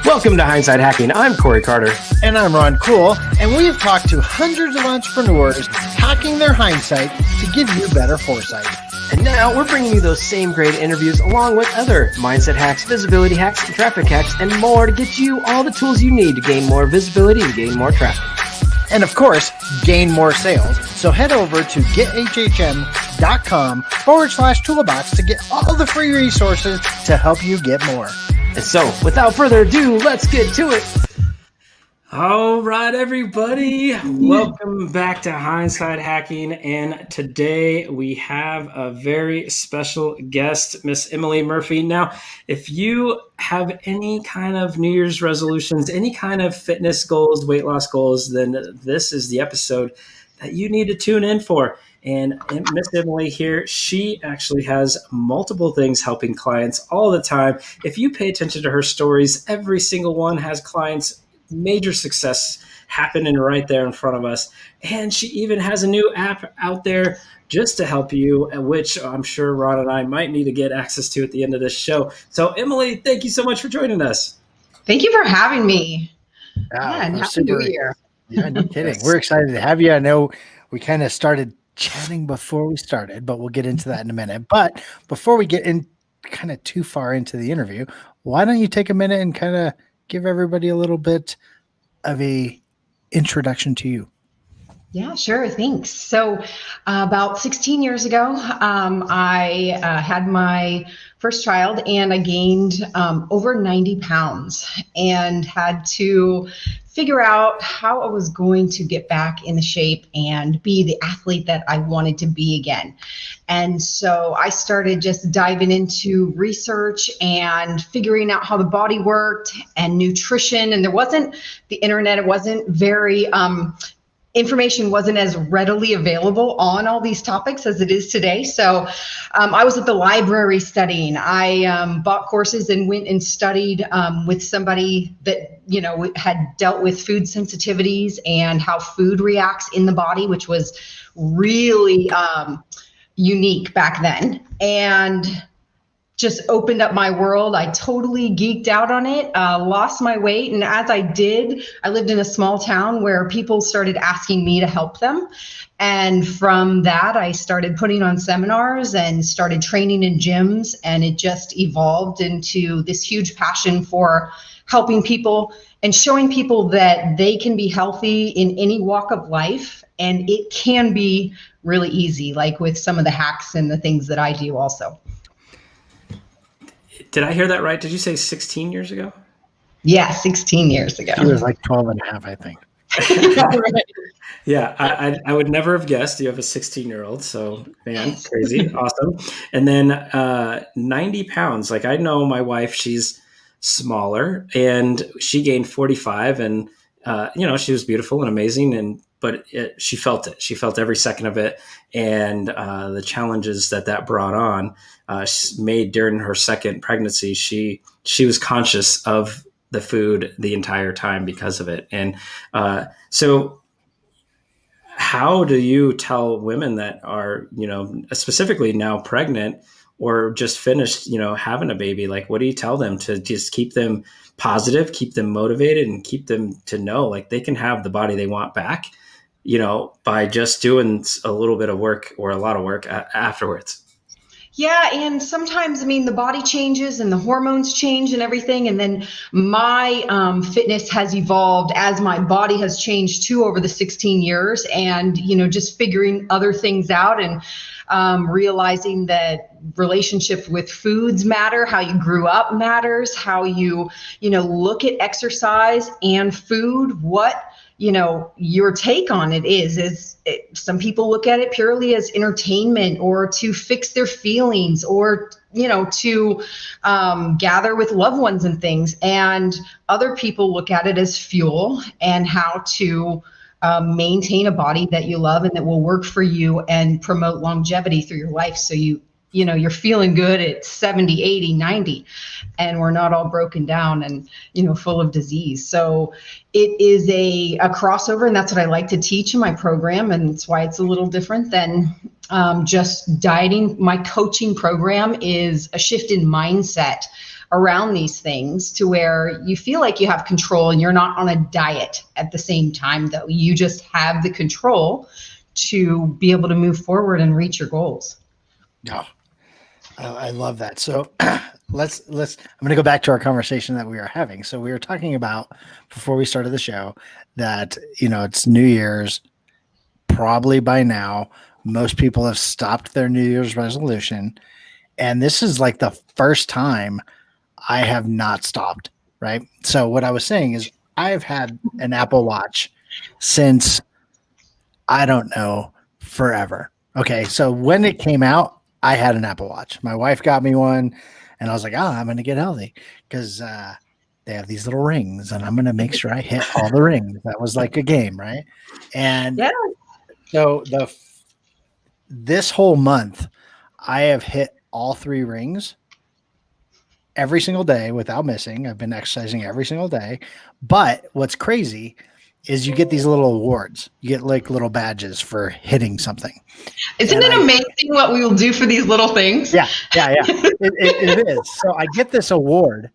Welcome to Hindsight Hacking. I'm Corey Carter. And I'm Ron Cool, and we've talked to hundreds of entrepreneurs hacking their hindsight to give you better foresight. And now we're bringing you those same great interviews along with other mindset hacks, visibility hacks, traffic hacks, and more to get you all the tools you need to gain more visibility and gain more traffic. And of course, gain more sales. So head over to gethhm.com/toolbox to get all the free resources to help you get more. And so, without further ado, let's get to it. All right, everybody. Welcome back to Hindsight Hacking. And today we have a very special guest, Miss Emily Murphy. Now, if you have any kind of New Year's resolutions, any kind of fitness goals, weight loss goals, then this is the episode that you need to tune in for. And Miss Emily here, she actually has multiple things helping clients all the time. If you pay attention to her stories, every single one has clients' major success happening right there in front of us. And she even has a new app out there just to help you, which I'm sure Ron and I might need to get access to at the end of this show. So Emily, thank you so much for joining us. Thank you for having me. And Happy New Year. Yeah, no kidding. We're excited to have you. I know we kind of started chatting before we started, but we'll get into that in a minute. But before we get in kind of too far into the interview, why don't you take a minute and kind of give everybody a little bit of a introduction to you? Yeah, sure. Thanks. So about 16 years ago, I had my first child and I gained over 90 pounds and had to figure out how I was going to get back in the shape and be the athlete that I wanted to be again. And so I started just diving into research and figuring out how the body worked and nutrition. And there wasn't the internet. It wasn't very, information wasn't as readily available on all these topics as it is today. So I was at the library studying. I bought courses and went and studied with somebody that, you know, had dealt with food sensitivities and how food reacts in the body, which was really unique back then. And just opened up my world. I totally geeked out on it, lost my weight. And as I did, I lived in a small town where people started asking me to help them. And from that, I started putting on seminars and started training in gyms. And it just evolved into this huge passion for helping people and showing people that they can be healthy in any walk of life. And it can be really easy, like with some of the hacks and the things that I do also. Did I hear that right? Did you say 16 years ago? Yeah, 16 years ago. He was like 12 and a half, I think. Yeah, I would never have guessed you have a 16-year-old. So, man, crazy. Awesome. And then 90 pounds. Like, I know my wife, she's smaller and she gained 45 and, she was beautiful and amazing. But she felt it. She felt every second of it. And the challenges that brought on made during her second pregnancy, she was conscious of the food the entire time because of it. And so how do you tell women that are, specifically now pregnant or just finished, having a baby? Like, what do you tell them to just keep them positive, keep them motivated, and keep them to know like they can have the body they want back, by just doing a little bit of work or a lot of work afterwards? Yeah. And sometimes, the body changes and the hormones change and everything. And then my fitness has evolved as my body has changed too over the 16 years and, just figuring other things out and realizing that relationship with foods matter, how you grew up matters, how you, look at exercise and food, what your take on it is some people look at it purely as entertainment or to fix their feelings or, to gather with loved ones and things. And other people look at it as fuel and how to maintain a body that you love and that will work for you and promote longevity through your life. So you you're feeling good at 70, 80, 90, and we're not all broken down and, full of disease. So it is a crossover, and that's what I like to teach in my program. And that's why it's a little different than just dieting. My coaching program is a shift in mindset around these things to where you feel like you have control and you're not on a diet at the same time, though. You just have the control to be able to move forward and reach your goals. Oh, I love that. So let's I'm going to go back to our conversation that we were having. So we were talking about before we started the show that, it's New Year's. Probably by now, most people have stopped their New Year's resolution. And this is like the first time I have not stopped. Right. So what I was saying is I've had an Apple Watch since, I don't know, forever. Okay. So when it came out, I had an Apple Watch. My wife got me one, and I was like, I'm going to get healthy because they have these little rings, and I'm going to make sure I hit all the rings. That was like a game, right? And so this whole month, I have hit all 3 rings every single day without missing. I've been exercising every single day. But what's crazy is you get these little awards. You get like little badges for hitting something. Isn't it amazing what we will do for these little things? Yeah. It is. So I get this award.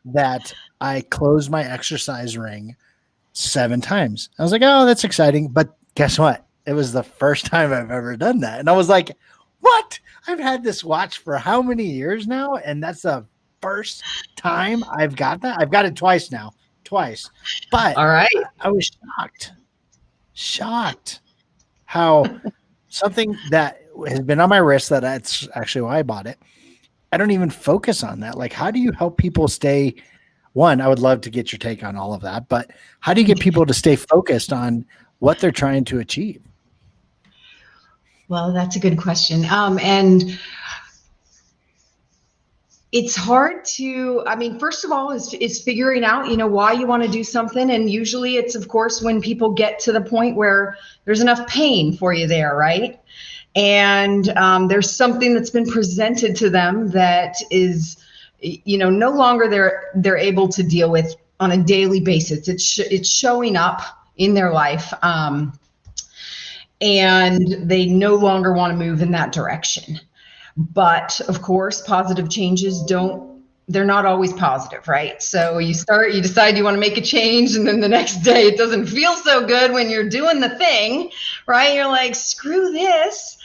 That I closed my exercise ring 7 times. I was like, oh, that's exciting. But guess what? It was the first time I've ever done that. And I was like, what? I've had this watch for how many years now? And that's the first time I've got that. I've got it twice now. But all right, I was shocked how something that has been on my wrist, that's actually why I bought it, I don't even focus on that. Like, how do you help people stay, one, I would love to get your take on all of that, but how do you get people to stay focused on what they're trying to achieve? Well, that's a good question. And it's hard to, first of all, is figuring out, why you want to do something. And usually it's, of course, when people get to the point where there's enough pain for you there, right? And there's something that's been presented to them that is, no longer they're able to deal with on a daily basis. It's showing up in their life. And they no longer want to move in that direction. But of course, positive changes they're not always positive, right? So you decide you want to make a change, and then the next day it doesn't feel so good when you're doing the thing, right? You're like, screw this.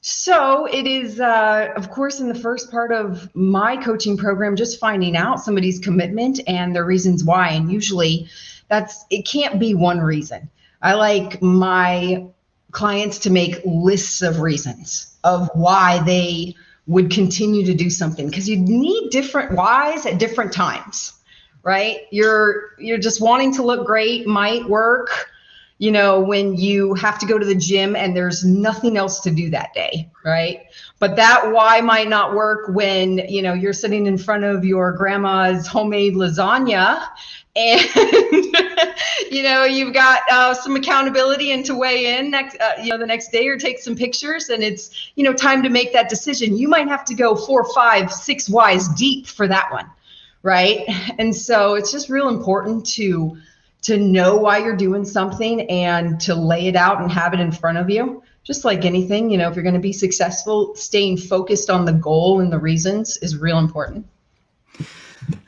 So it is, of course, in the first part of my coaching program, just finding out somebody's commitment and their reasons why. And usually it can't be one reason. I like my clients to make lists of reasons of why they would continue to do something, because you need different whys at different times, right? You're just wanting to look great might work, when you have to go to the gym and there's nothing else to do that day, right? But that why might not work when, you're sitting in front of your grandma's homemade lasagna and, you've got some accountability and to weigh in the next day or take some pictures, and it's, time to make that decision. You might have to go 4, 5, 6 whys deep for that one, right? And so it's just real important to know why you're doing something and to lay it out and have it in front of you. Just like anything, if you're going to be successful, staying focused on the goal and the reasons is real important.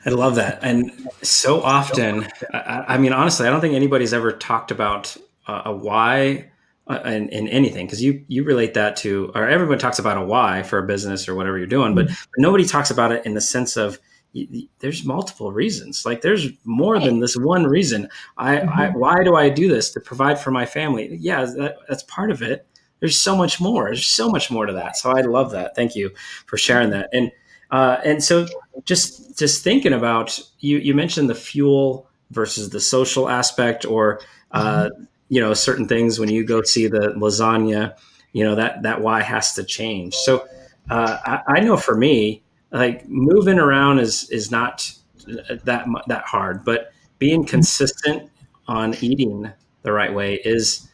I love that. And so often, honestly, I don't think anybody's ever talked about a why in anything, because you relate that to, or everyone talks about a why for a business or whatever you're doing, but nobody talks about it in the sense of there's multiple reasons. Like there's more than this one reason. Why do I do this? To provide for my family. Yeah, that's part of it. There's so much more. There's so much more to that. So I love that. Thank you for sharing that. And so just thinking about, you mentioned the fuel versus the social aspect, or, certain things when you go see the lasagna, that why has to change. So I know for me, like moving around is not that hard, but being consistent on eating the right way is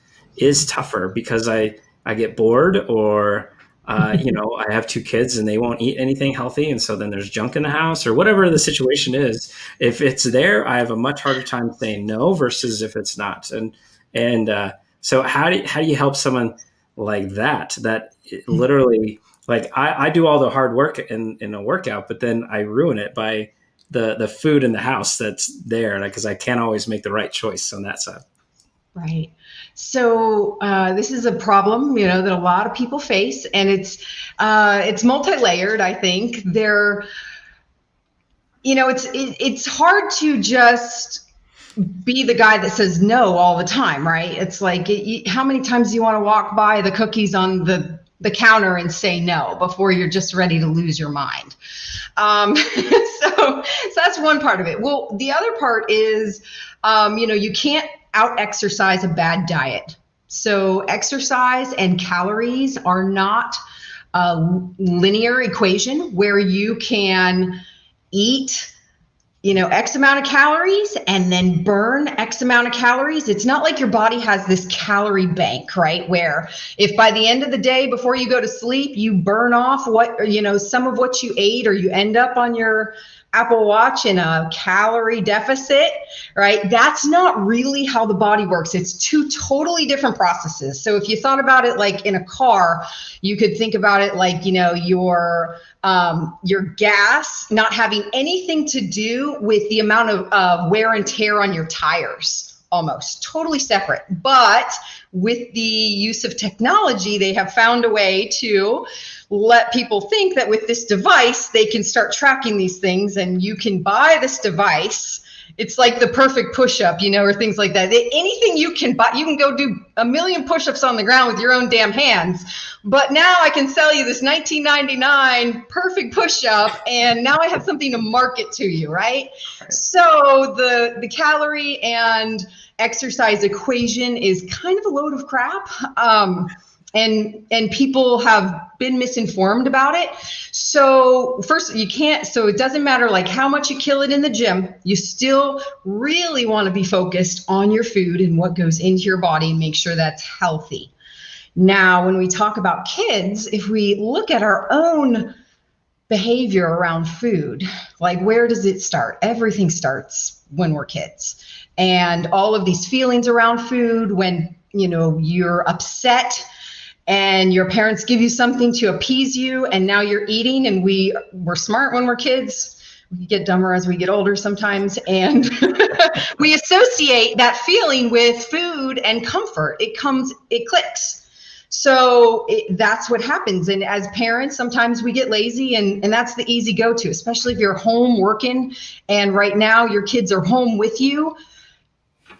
tougher, because I get bored, or I have 2 kids and they won't eat anything healthy. And so then there's junk in the house or whatever the situation is. If it's there, I have a much harder time saying no versus if it's not. So how do you help someone like that literally, like I do all the hard work in a workout, but then I ruin it by the food in the house that's there, because I can't always make the right choice on that side. Right. So this is a problem, that a lot of people face, and it's multi-layered. I think it's hard to just be the guy that says no all the time, right? It's like, how many times do you want to walk by the cookies on the counter and say no before you're just ready to lose your mind? So that's one part of it. Well, the other part is, you can't out exercise a bad diet. So exercise and calories are not a linear equation where you can eat X amount of calories and then burn X amount of calories. It's not like your body has this calorie bank, right? Where if by the end of the day, before you go to sleep, you burn off some of what you ate, or you end up on your Apple Watch in a calorie deficit, right? That's not really how the body works. It's 2 totally different processes. So if you thought about it like in a car, you could think about it like, your gas not having anything to do with the amount of wear and tear on your tires. Almost totally separate. But with the use of technology, they have found a way to let people think that with this device, they can start tracking these things, and you can buy this device. It's like the perfect push-up, or things like that. Anything you can buy, you can go do 1,000,000 push-ups on the ground with your own damn hands. But now I can sell you this $19.99 perfect push-up, and now I have something to market to you, right? So the calorie and exercise equation is kind of a load of crap. And people have been misinformed about it. So first, so it doesn't matter like how much you kill it in the gym, you still really want to be focused on your food and what goes into your body and make sure that's healthy. Now, when we talk about kids, if we look at our own behavior around food, like where does it start? Everything starts when we're kids. And all of these feelings around food, when, you're upset, and your parents give you something to appease you, and now you're eating. And we're smart when we're kids. We get dumber as we get older sometimes. And we associate that feeling with food and comfort. It clicks. So that's what happens. And as parents, sometimes we get lazy, and that's the easy go-to, especially if you're home working and right now your kids are home with you.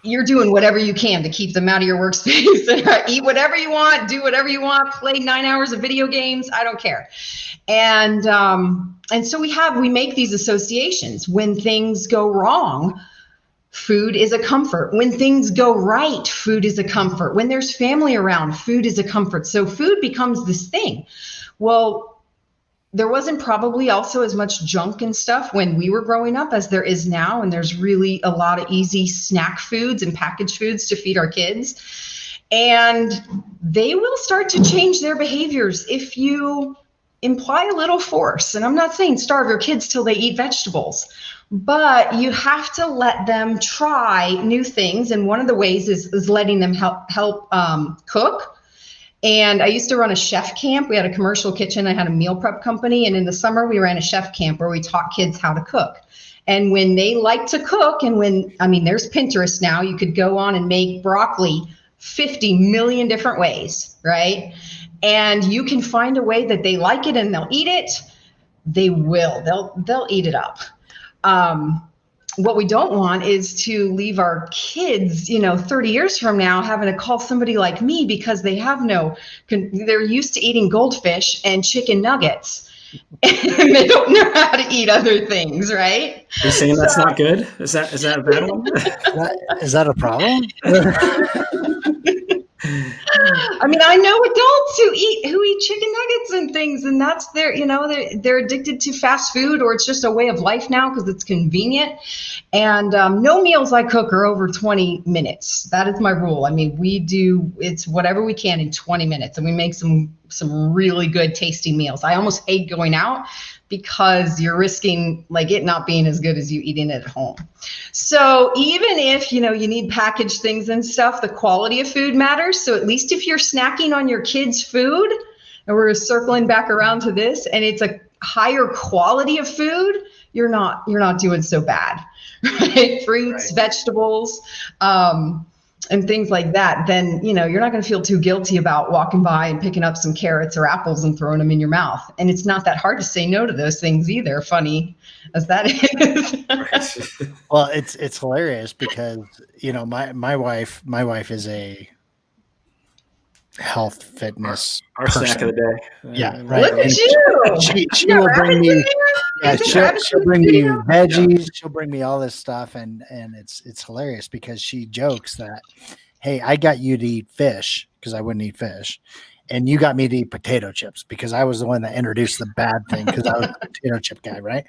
You're doing whatever you can to keep them out of your workspace and eat whatever you want, do whatever you want, play 9 hours of video games. I don't care. And so we make these associations. When things go wrong, food is a comfort. When things go right, food is a comfort. When there's family around, food is a comfort. So food becomes this thing. Well, there wasn't probably also as much junk and stuff when we were growing up as there is now. And there's really a lot of easy snack foods and packaged foods to feed our kids. And they will start to change their behaviors if you imply a little force. And I'm not saying starve your kids till they eat vegetables, but you have to let them try new things. And one of the ways is letting them help cook. And I used to run a chef camp. We had a commercial kitchen. I had a meal prep company. And in the summer, we ran a chef camp where we taught kids how to cook. And when they like to cook, and there's Pinterest now, you could go on and make broccoli 50 million different ways, right? And you can find a way that they like it and they'll eat it. They will. They'll eat it up. What we don't want is to leave our kids, 30 years from now having to call somebody like me because they're used to eating goldfish and chicken nuggets and they don't know how to eat other things, right? You're saying that's not good? Is that a bad one? Is that a problem? I mean, I know adults who eat chicken nuggets and things, and that's they're addicted to fast food, or it's just a way of life now because it's convenient. And no meals I cook are over 20 minutes. That is my rule. I mean, it's whatever we can in 20 minutes, and we make some really good tasty meals. I almost hate going out because you're risking like it not being as good as you eating it at home. So even if, you need packaged things and stuff, the quality of food matters. So at least if you're snacking on your kids' food, and we're circling back around to this, and it's a higher quality of food, you're not doing so bad, right? Fruits, vegetables, and things like that, then, you're not going to feel too guilty about walking by and picking up some carrots or apples and throwing them in your mouth. And it's not that hard to say no to those things either, funny as that is. Well, it's hilarious because, my wife is a health fitness our person. snack of the day. Yeah, right. Look at you. She will bring me. Yeah, she'll bring me veggies. She'll bring me all this stuff, and it's hilarious because she jokes that, hey, I got you to eat fish because I wouldn't eat fish, and you got me to eat potato chips because I was the one that introduced the bad thing because I was a potato chip guy, right?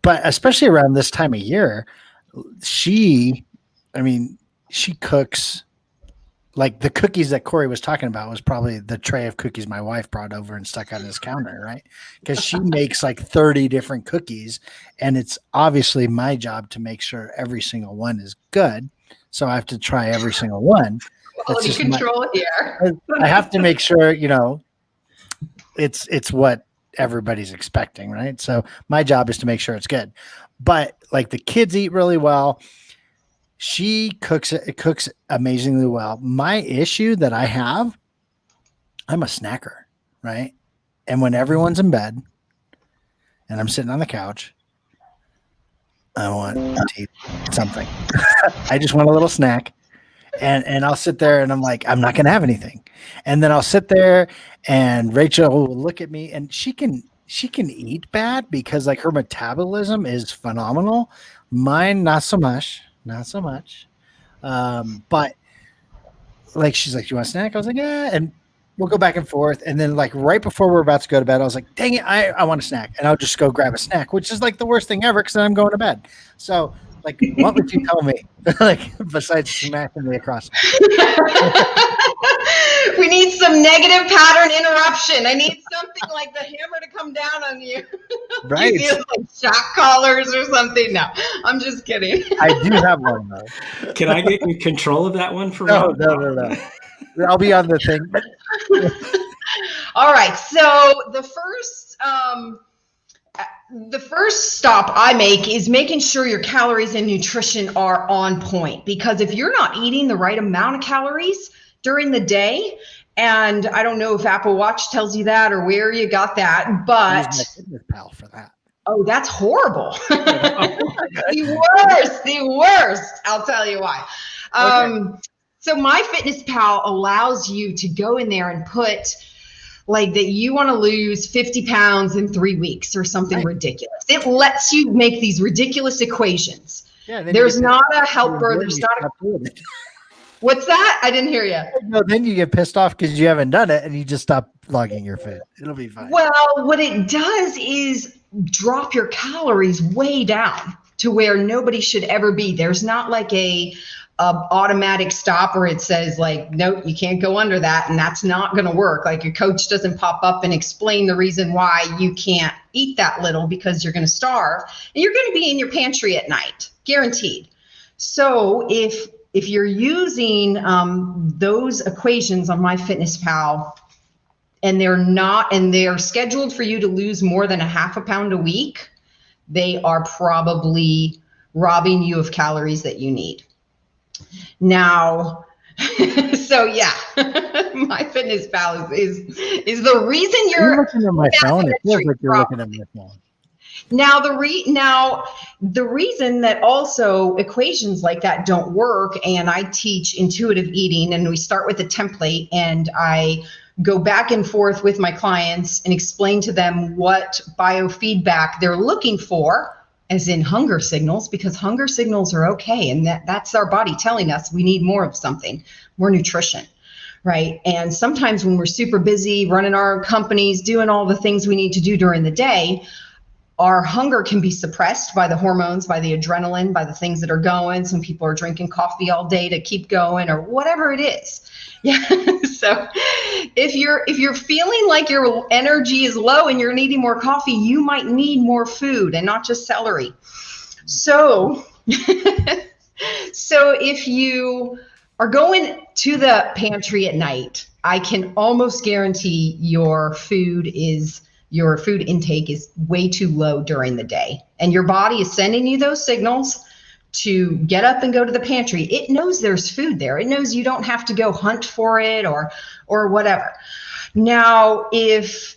But especially around this time of year, she cooks. Like the cookies that Corey was talking about was probably the tray of cookies my wife brought over and stuck on his counter, right? Because she makes like 30 different cookies, and it's obviously my job to make sure every single one is good. So I have to try every single one. Quality control here. I have to make sure, it's what everybody's expecting, right? So my job is to make sure it's good. But like the kids eat really well. She cooks amazingly well. My issue that I have, I'm a snacker, right? And when everyone's in bed and I'm sitting on the couch, I want to eat something. I just want a little snack. And I'll sit there and I'm like, I'm not going to have anything. And then I'll sit there and Rachel will look at me, and she can eat bad because like her metabolism is phenomenal. Mine, not so much. But like, she's like, you want a snack? I was like, yeah. And we'll go back and forth. And then like right before we're about to go to bed, I was like, dang it, I want a snack. And I'll just go grab a snack, which is like the worst thing ever because then I'm going to bed. So like, what would you tell me? Like, besides smacking me across? We need some negative pattern interruption. I need something like the hammer to come down on you. Right. You feel like shock collars or something. No, I'm just kidding. I do have one though. Can I get in control of that one for No. I'll be on the thing. All right. So the first stop I make is making sure your calories and nutrition are on point, because if you're not eating the right amount of calories during the day, and I don't know if Apple Watch tells you that or where you got that, but Use my Fitness Pal for that. Oh, that's horrible. The worst. I'll tell you why. Okay. So MyFitnessPal allows you to go in there and put like that you want to lose 50 pounds in 3 weeks or something ridiculous. It lets you make these ridiculous equations. Yeah, there's not a helper. There's not a... What's that? I didn't hear you. No, then you get pissed off because you haven't done it and you just stop logging your food. It'll be fine. Well, what it does is drop your calories way down to where nobody should ever be. There's not like a automatic stop where it says like, nope, you can't go under that, and that's not going to work. Like your coach doesn't pop up and explain the reason why you can't eat that little because you're going to starve and you're going to be in your pantry at night, guaranteed. So if you're using those equations on MyFitnessPal and they're scheduled for you to lose more than a half a pound a week, they are probably robbing you of calories that you need. Now, so yeah, MyFitnessPal is the reason you're looking at my phone. It feels like you're looking at my phone. Now the reason that also equations like that don't work, and I teach intuitive eating, and we start with a template, and I go back and forth with my clients and explain to them what biofeedback they're looking for, as in hunger signals, because hunger signals are okay, and that's our body telling us we need more of something, more nutrition, right? And sometimes when we're super busy running our companies, doing all the things we need to do during the day, our hunger can be suppressed by the hormones, by the adrenaline, by the things that are going. Some people are drinking coffee all day to keep going, or whatever it is. Yeah. So if you're feeling like your energy is low and you're needing more coffee, you might need more food and not just celery. So so if you are going to the pantry at night, I can almost guarantee your food intake is way too low during the day. And your body is sending you those signals to get up and go to the pantry. It knows there's food there. It knows you don't have to go hunt for it or whatever. Now, if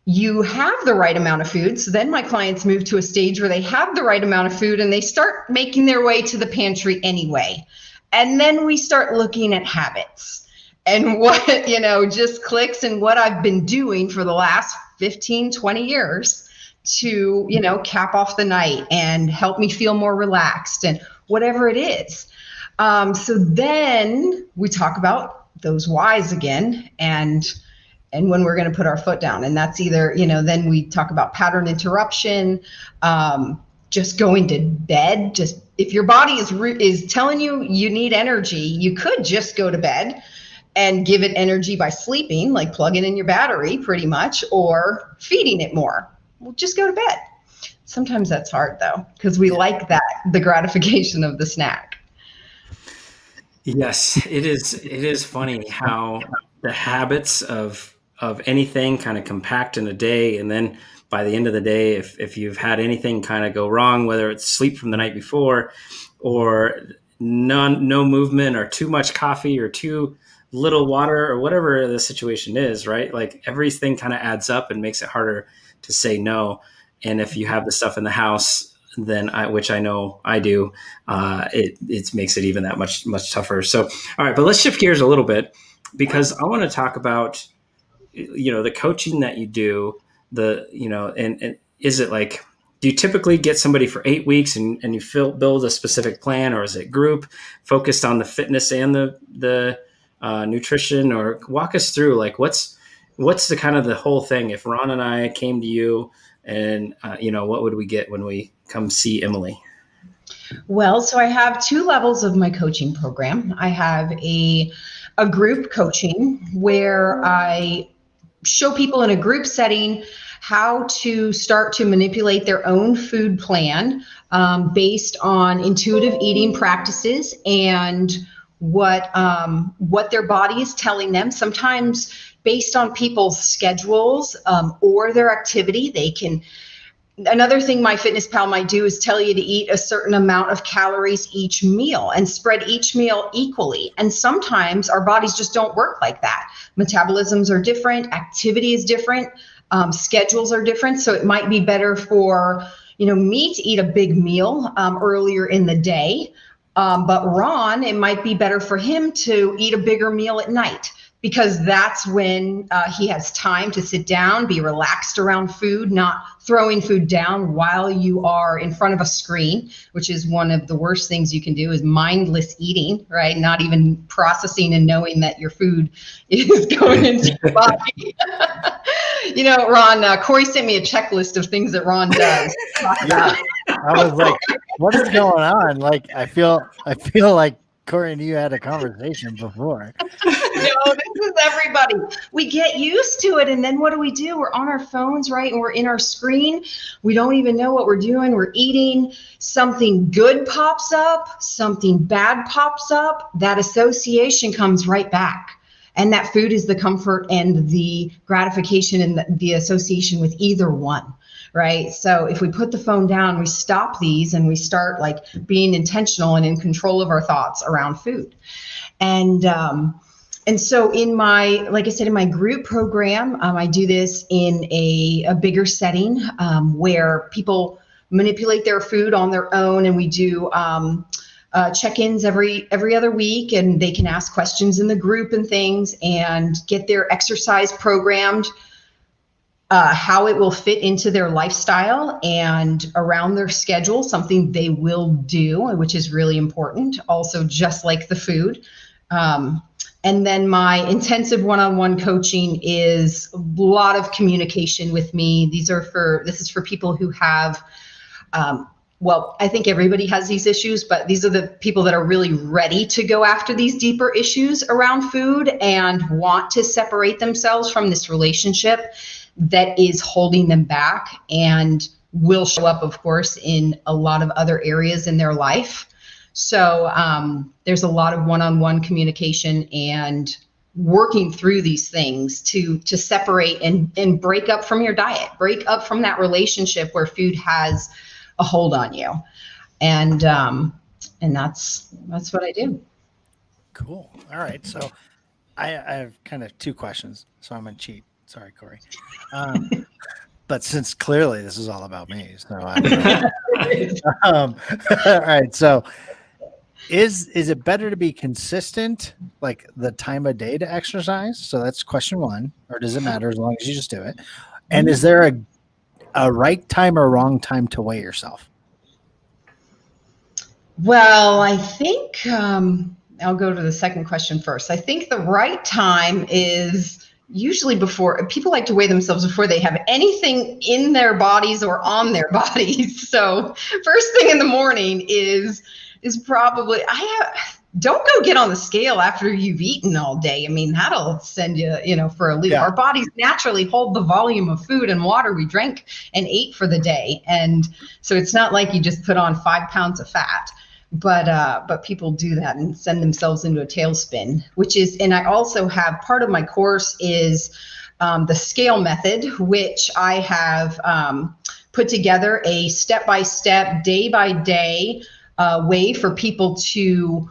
you have the right amount of food, so then my clients move to a stage where they have the right amount of food and they start making their way to the pantry anyway. And then we start looking at habits and what, just clicks and what I've been doing for the last 15, 20 years to, cap off the night and help me feel more relaxed and whatever it is. So then we talk about those whys again and when we're going to put our foot down. And that's either, then we talk about pattern interruption, just going to bed. Just if your body is telling you need energy, you could just go to bed and give it energy by sleeping, like plugging in your battery pretty much, or feeding it more. Well, just go to bed. Sometimes that's hard though, because we like the gratification of the snack. Yes, it is funny how the habits of anything kind of compact in a day, and then by the end of the day, if you've had anything kind of go wrong, whether it's sleep from the night before or no movement or too much coffee or too little water or whatever the situation is, right? Like everything kind of adds up and makes it harder to say no. And if you have the stuff in the house, then which I know I do, it makes it even that much tougher. So, all right, but let's shift gears a little bit because I want to talk about, the coaching that you do, and is it like, do you typically get somebody for 8 weeks and you build a specific plan, or is it group focused on the fitness and the nutrition? Or walk us through like what's the kind of the whole thing? If Ron and I came to you and what would we get when we come see Emily? Well, so I have 2 levels of my coaching program. I have a group coaching where I show people in a group setting how to start to manipulate their own food plan based on intuitive eating practices and what their body is telling them. Sometimes based on people's schedules or their activity, they can. Another thing MyFitnessPal might do is tell you to eat a certain amount of calories each meal and spread each meal equally. And sometimes our bodies just don't work like that. Metabolisms are different, activity is different, schedules are different. So it might be better for, me to eat a big meal earlier in the day. But Ron, it might be better for him to eat a bigger meal at night, because that's when he has time to sit down, be relaxed around food, not throwing food down while you are in front of a screen, which is one of the worst things you can do, is mindless eating, right? Not even processing and knowing that your food is going into your body. Ron, Corey sent me a checklist of things that Ron does. Yeah, I was like, what is going on? Like, I feel like Corey and you had a conversation before. No, this is everybody. We get used to it, and then what do? We're on our phones, right? And we're in our screen. We don't even know what we're doing. We're eating. Something good pops up. Something bad pops up. That association comes right back. And that food is the comfort and the gratification and the association with either one. Right. So if we put the phone down, we stop these and we start like being intentional and in control of our thoughts around food. And so like I said, in my group program, I do this in a bigger setting where people manipulate their food on their own. And we do check-ins every other week, and they can ask questions in the group and things and get their exercise programmed. How it will fit into their lifestyle and around their schedule, something they will do, which is really important. Also, just like the food. And then my intensive one-on-one coaching is a lot of communication with me. This is for people who have, well, I think everybody has these issues, but these are the people that are really ready to go after these deeper issues around food and want to separate themselves from this relationship that is holding them back and will show up, of course, in a lot of other areas in their life. So there's a lot of one-on-one communication and working through these things to separate and break up from your diet, break up from that relationship where food has a hold on you. And that's what I do. Cool. All right. So I have kind of two questions, so I'm going to cheat. Sorry, Corey. But since clearly this is all about me, so all right. So is it better to be consistent, like the time of day to exercise? So that's question one, or does it matter as long as you just do it? And is there a right time or wrong time to weigh yourself? Well, I think I'll go to the second question first. I think the right time is usually before. People like to weigh themselves before they have anything in their bodies or on their bodies. So first thing in the morning is probably, don't go get on the scale after you've eaten all day. I mean, that'll send you, for a loop. Yeah. Our bodies naturally hold the volume of food and water we drank and ate for the day. And so it's not like you just put on 5 pounds of fat. But people do that and send themselves into a tailspin, and I also have part of my course is the scale method, which I have put together a step-by-step, day-by-day way for people to,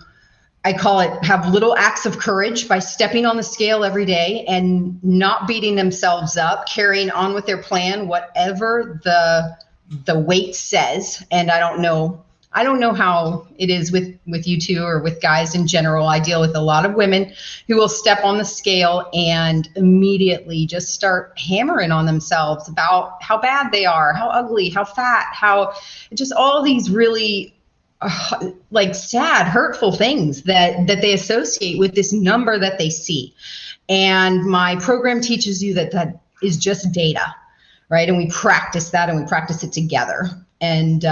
I call it, have little acts of courage by stepping on the scale every day and not beating themselves up, carrying on with their plan, whatever the weight says. And I don't know how it is with you two or with guys in general. I deal with a lot of women who will step on the scale and immediately just start hammering on themselves about how bad they are, how ugly, how fat, how just all these really like sad, hurtful things that they associate with this number that they see. And my program teaches you that is just data, right? And we practice that, and we practice it together. And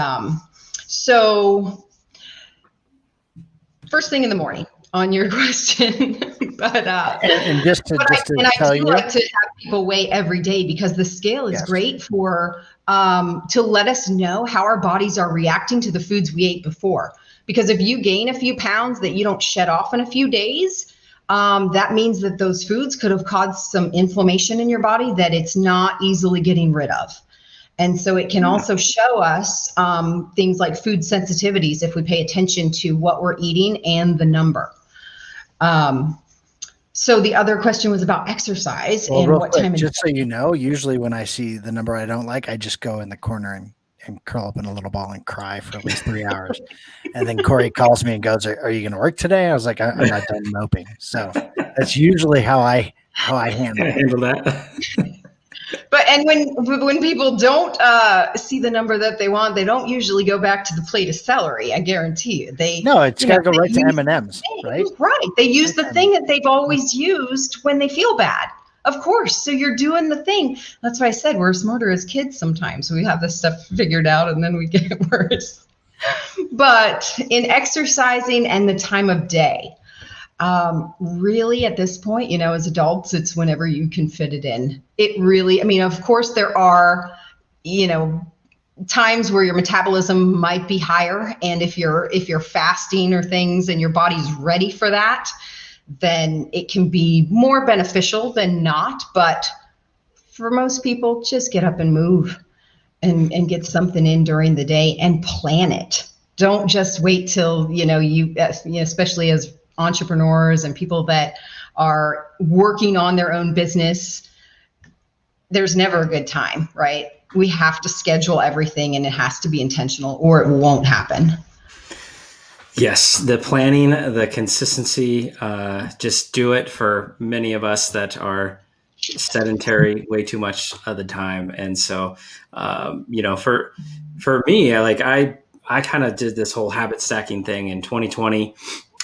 so first thing in the morning on your question, but and just to tell you, like to have people weigh every day because the scale is great for to let us know how our bodies are reacting to the foods we ate before. Because if you gain a few pounds that you don't shed off in a few days, that means that those foods could have caused some inflammation in your body that it's not easily getting rid of. And so it can also show us things like food sensitivities if we pay attention to what we're eating and the number. So the other question was about exercise and what time. Just so you know, usually when I see the number I don't like, I just go in the corner and curl up in a little ball and cry for at least 3 hours. And then Corey calls me and goes, "Are you going to work today?" I was like, "I'm not done moping." So that's usually how I handle that. But and when people don't see the number that they want, they don't usually go back to the plate of celery. I guarantee you. It's got to go right to M&Ms, right? Right. They use the thing that they've always used when they feel bad. Of course. So you're doing the thing. That's why I said we're smarter as kids sometimes. We have this stuff figured out and then we get worse. But in exercising and the time of day, really at this point, as adults, it's whenever you can fit it in. It really, of course there are, times where your metabolism might be higher. And if you're fasting or things and your body's ready for that, then it can be more beneficial than not. But for most people, just get up and move and get something in during the day and plan it. Don't just wait till, you especially as entrepreneurs and people that are working on their own business, there's never a good time, right? We have to schedule everything and it has to be intentional or it won't happen. Yes, the planning, the consistency, just do it for many of us that are sedentary way too much of the time. And so, for me, I kind of did this whole habit stacking thing in 2020.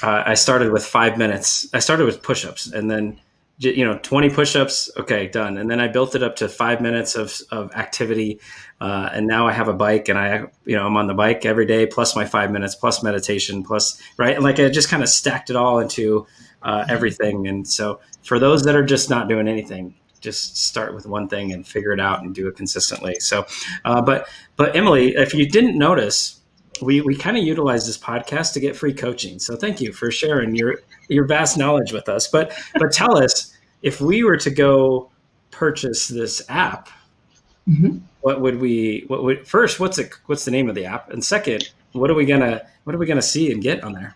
I started with 5 minutes. I started with push-ups, and then 20 push-ups. Okay, done. And then I built it up to 5 minutes of activity. And now I have a bike, and I'm on the bike every day, plus my 5 minutes, plus meditation, plus, right. And like, I just kind of stacked it all into everything. And so for those that are just not doing anything, just start with one thing and figure it out and do it consistently. So, but Emily, if you didn't notice, we kind of utilize this podcast to get free coaching. So thank you for sharing your vast knowledge with us. But tell us, if we were to go purchase this app, Mm-hmm. First, what's the name of the app? And second, what are we gonna see and get on there?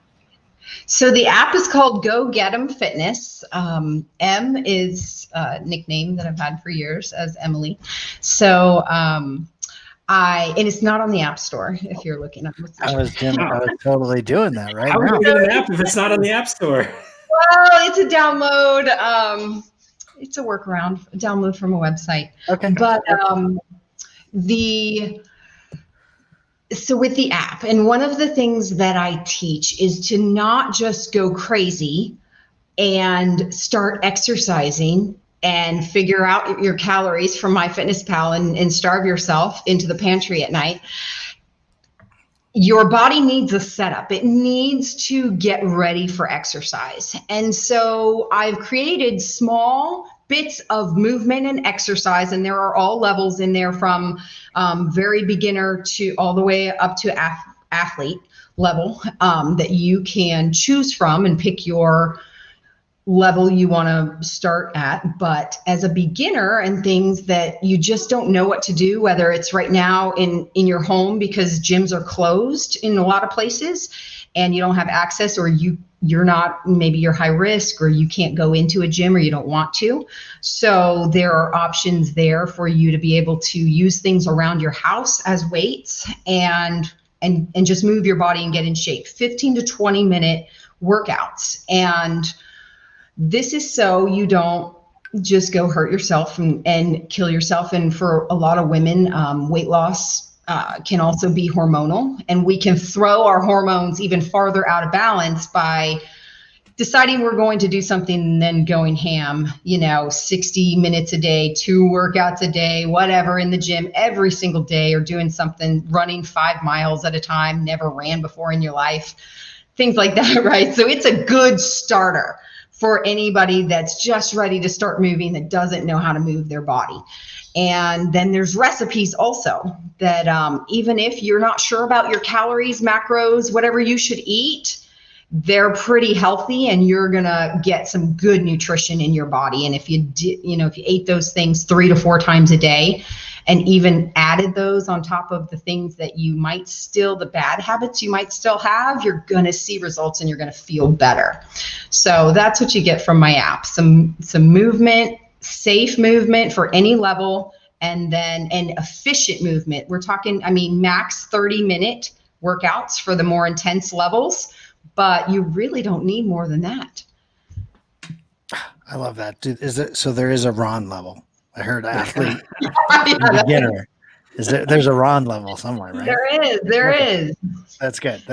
So the app is called Go Get 'Em Fitness. M is a nickname that I've had for years as Emily. So and it's not on the App Store if you're looking at it. I was totally doing that right now. How would you get an app if it's not on the App Store? Well, it's a download. It's a workaround, a download from a website. Okay. But so with the app, and one of the things that I teach is to not just go crazy and start exercising and figure out your calories from MyFitnessPal and starve yourself into the pantry at night. Your body needs a setup. It needs to get ready for exercise. And so I've created small bits of movement and exercise, and there are all levels in there, from very beginner to all the way up to athlete level, that you can choose from and pick your level you want to start at. But as a beginner, and things that you just don't know what to do, whether it's right now in your home because gyms are closed in a lot of places and you don't have access, or you're not, maybe you're high risk, or you can't go into a gym, or you don't want to. So there are options there for you to be able to use things around your house as weights and just move your body and get in shape. 15 to 20 minute workouts. And this is so you don't just go hurt yourself and kill yourself. And for a lot of women, weight loss can also be hormonal, and we can throw our hormones even farther out of balance by deciding we're going to do something and then going ham, 60 minutes a day, 2 workouts a day, whatever, in the gym every single day, or doing something, running 5 miles at a time, never ran before in your life, things like that, right? So it's a good starter for anybody that's just ready to start moving, that doesn't know how to move their body. And then there's recipes also that even if you're not sure about your calories, macros, whatever you should eat, they're pretty healthy, and you're going to get some good nutrition in your body. And if you if you ate those things 3 to 4 times a day, and even added those on top of the things that you might still, the bad habits you might still have, you're going to see results and you're going to feel better. So that's what you get from my app. Some movement, safe movement for any level, and then an efficient movement. We're talking, max 30-minute workouts for the more intense levels, but you really don't need more than that. I love that. So there is a Ron level. I heard athlete, beginner. There's a Ron level somewhere, right? There is. That's good.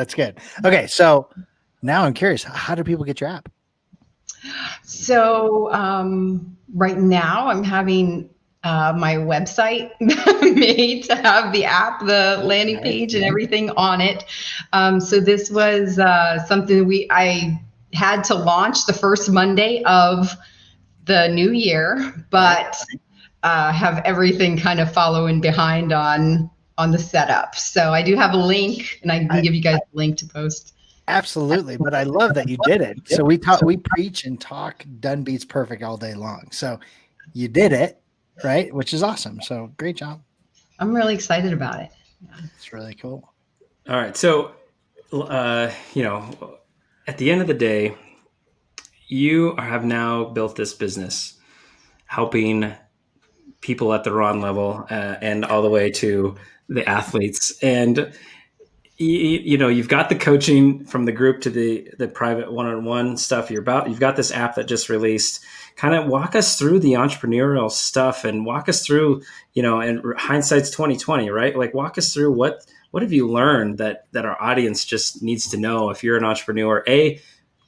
Okay, so now I'm curious, how do people get your app? So right now I'm having my website made to have the app, the landing page, and everything on it. So this was something I had to launch the first Monday of the new year, but have everything kind of following behind on the setup. So I do have a link, and I can give you guys a link to post. Absolutely. But I love that you did it. So we preach and talk done beats perfect all day long. So you did it, right? Which is awesome. So great job. I'm really excited about it. Yeah. It's really cool. All right. So, at the end of the day, you have now built this business helping people at the Ron level and all the way to the athletes. And you've got the coaching from the group to the private one-on-one stuff. You've got this app that just released. Kind of walk us through the entrepreneurial stuff, and walk us through, and hindsight's 2020, right? Like, walk us through what have you learned that our audience just needs to know if you're an entrepreneur.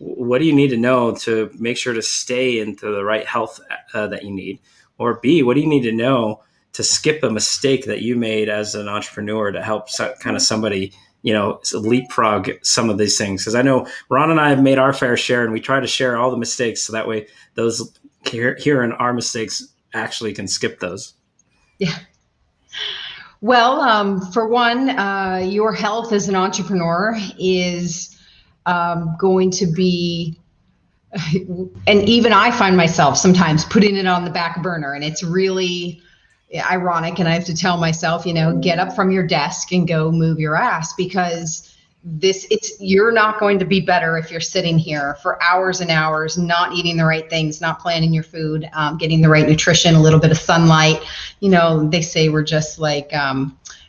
what do you need to know to make sure to stay into the right health that you need? Or B, what do you need to know to skip a mistake that you made as an entrepreneur to help kind of somebody, leapfrog some of these things? Because I know Ron and I have made our fair share, and we try to share all the mistakes so that way those hearing our mistakes actually can skip those. Yeah. Well, for one, your health as an entrepreneur is going to be, and even I find myself sometimes putting it on the back burner, and it's really ironic. And I have to tell myself, get up from your desk and go move your ass, because you're not going to be better if you're sitting here for hours and hours, not eating the right things, not planning your food, getting the right nutrition, a little bit of sunlight. They say we're just like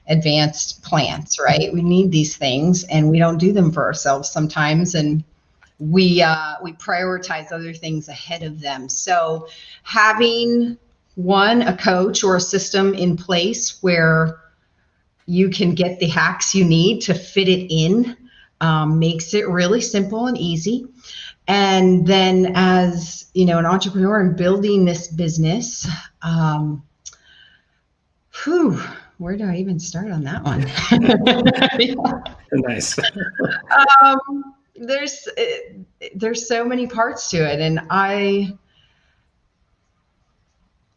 advanced plants, right? We need these things, and we don't do them for ourselves sometimes. And we prioritize other things ahead of them. So having a coach or a system in place where you can get the hacks you need to fit it in makes it really simple and easy. And then as an entrepreneur and building this business, where do I even start on that one? Nice. There's so many parts to it, and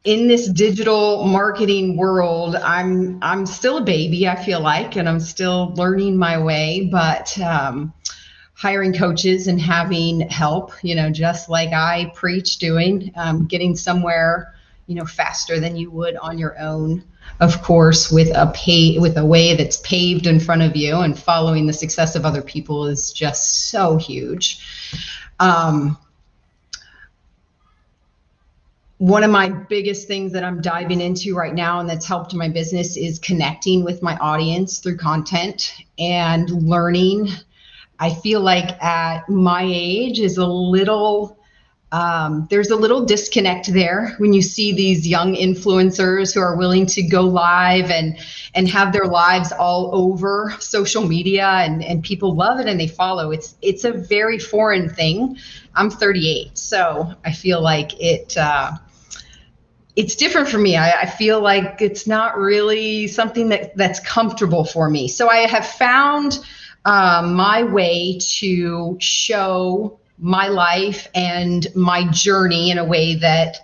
in this digital marketing world, I'm still a baby, I feel like, and I'm still learning my way, but hiring coaches and having help, just like I preach doing, getting somewhere, faster than you would on your own, of course, with a way that's paved in front of you, and following the success of other people is just so huge. One of my biggest things that I'm diving into right now, and that's helped my business, is connecting with my audience through content and learning. I feel like at my age is there's a little disconnect there when you see these young influencers who are willing to go live and have their lives all over social media, and people love it and they follow. It's a very foreign thing. I'm 38, so I feel like it's different for me. I feel like it's not really something that's comfortable for me. So I have found my way to show my life and my journey in a way that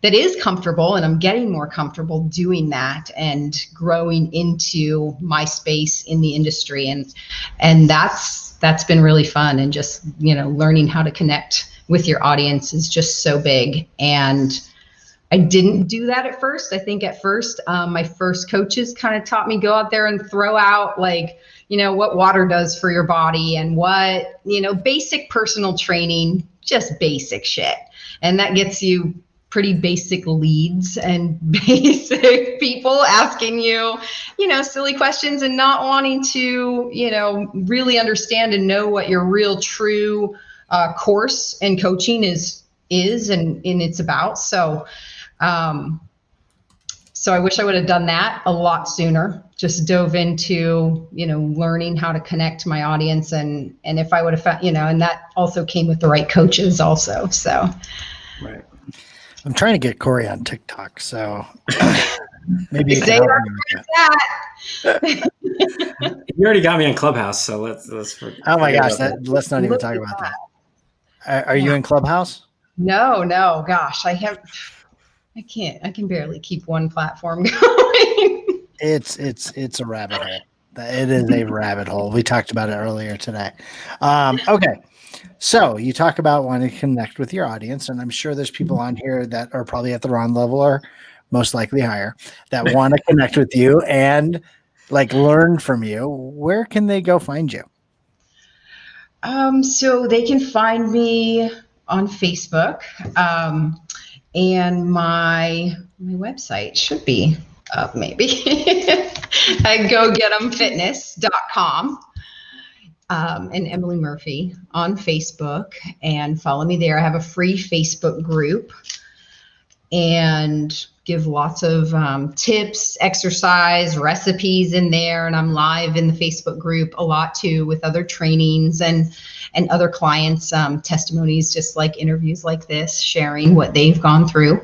is comfortable, and I'm getting more comfortable doing that and growing into my space in the industry. And that's been really fun. And just, learning how to connect with your audience is just so big. And I didn't do that at first. I think at first, my first coaches kind of taught me, go out there and throw out what water does for your body, and what, basic personal training, just basic shit. And that gets you pretty basic leads and basic people asking you, silly questions, and not wanting to, really understand and know what your real true course and coaching is and it's about. So I wish I would have done that a lot sooner. Just dove into, learning how to connect to my audience, and if I would have found, and that also came with the right coaches also. So, right. I'm trying to get Corey on TikTok, so maybe you can help me with that. You already got me on Clubhouse, so let's. Oh my gosh, let's not even talk about that. Are you in Clubhouse? No, gosh, I can barely keep one platform going. It's a rabbit hole. It is a rabbit hole. We talked about it earlier today. Okay. So you talk about wanting to connect with your audience, and I'm sure there's people on here that are probably at the wrong level, or most likely higher, that want to connect with you and learn from you. Where can they go find you? So they can find me on Facebook, and my website should be up, maybe. At GoGetEmFitness.com. And Emily Murphy on Facebook, and follow me there. I have a free Facebook group, and give lots of tips, exercise, recipes in there. And I'm live in the Facebook group a lot too with other trainings and other clients, testimonies, just like interviews like this, sharing what they've gone through.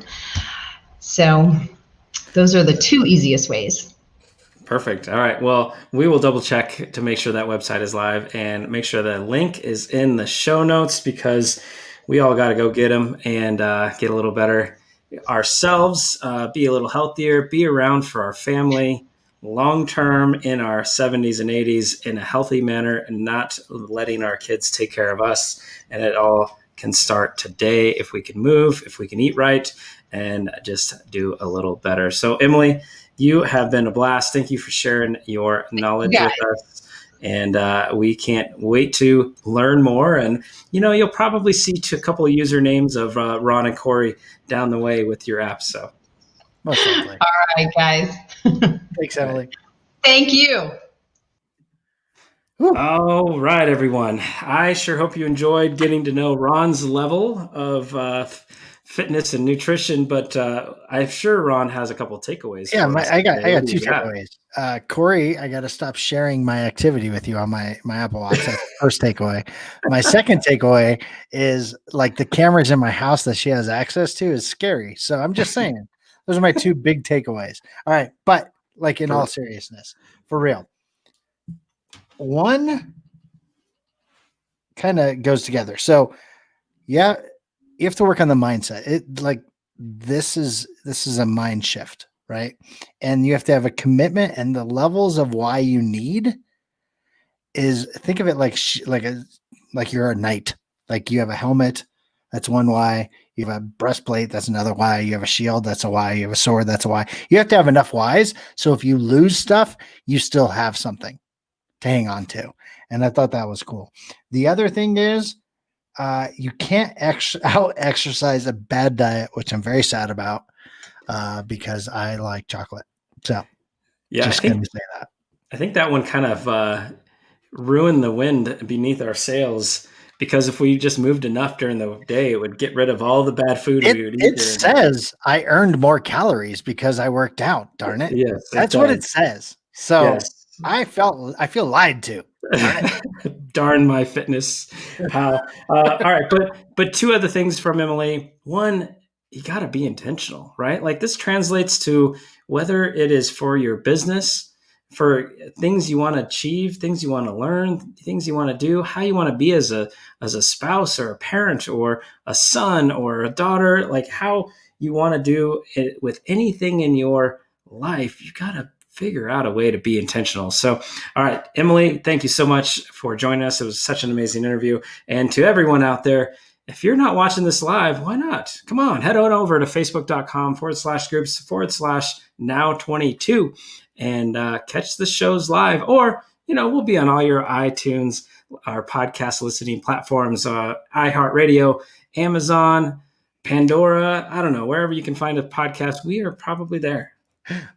So those are the two easiest ways. Perfect. All right. Well, we will double check to make sure that website is live and make sure the link is in the show notes, because we all got to go get them and get a little better ourselves, be a little healthier, be around for our family long term in our 70s and 80s in a healthy manner, and not letting our kids take care of us. And it all can start today if we can move, if we can eat right, and just do a little better. So, Emily, you have been a blast. Thank you for sharing your knowledge with us. And we can't wait to learn more. And, you'll probably see a couple of usernames of Ron and Corey down the way with your app. So, most likely. All right, guys. Thanks, Emily. Thank you. All right, everyone. I sure hope you enjoyed getting to know Ron's level of fitness and nutrition, but I'm sure Ron has a couple of takeaways. Yeah, I got two takeaways. Corey, I got to stop sharing my activity with you on my Apple Watch. That's the first takeaway. My second takeaway is, like, the cameras in my house that she has access to is scary. So I'm just saying, those are my two big takeaways. All right, but like, in all seriousness, for real, one kind of goes together. So yeah, you have to work on the mindset. This is a mind shift, right? And you have to have a commitment, and the levels of why you need is, think of it like you're a knight. Like, you have a helmet, that's one why. You have a breastplate, that's another why. You have a shield, that's a why. You have a sword, that's a why. You have to have enough whys, so if you lose stuff, you still have something to hang on to. And I thought that was cool. The other thing is, you can't out exercise a bad diet, which I'm very sad about, because I like chocolate. So yeah, just going to say that. I think that one kind of ruined the wind beneath our sails, because if we just moved enough during the day, it would get rid of all the bad food we would eat. It says I earned more calories because I worked out. Darn it. Yes, that's what it says. So yes. I feel lied to. Darn my fitness pal. All right, but two other things from Emily. One, you got to be intentional, right? Like, this translates to whether it is for your business, for things you want to achieve, things you want to learn, things you want to do, how you want to be as a spouse or a parent or a son or a daughter, like how you want to do it with anything in your life. You got to figure out a way to be intentional. So, all right, Emily, thank you so much for joining us. It was such an amazing interview. And to everyone out there, if you're not watching this live, why not? Come on, head on over to facebook.com/groups/now22 and catch the shows live. Or, we'll be on all your iTunes, our podcast listening platforms, iHeartRadio, Amazon, Pandora, I don't know, wherever you can find a podcast, we are probably there.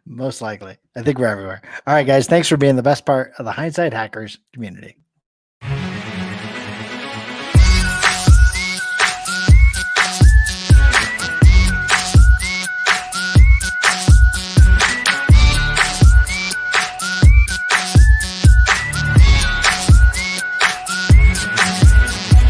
Most likely. I think we're everywhere. All right, guys. Thanks for being the best part of the Hindsight Hackers community.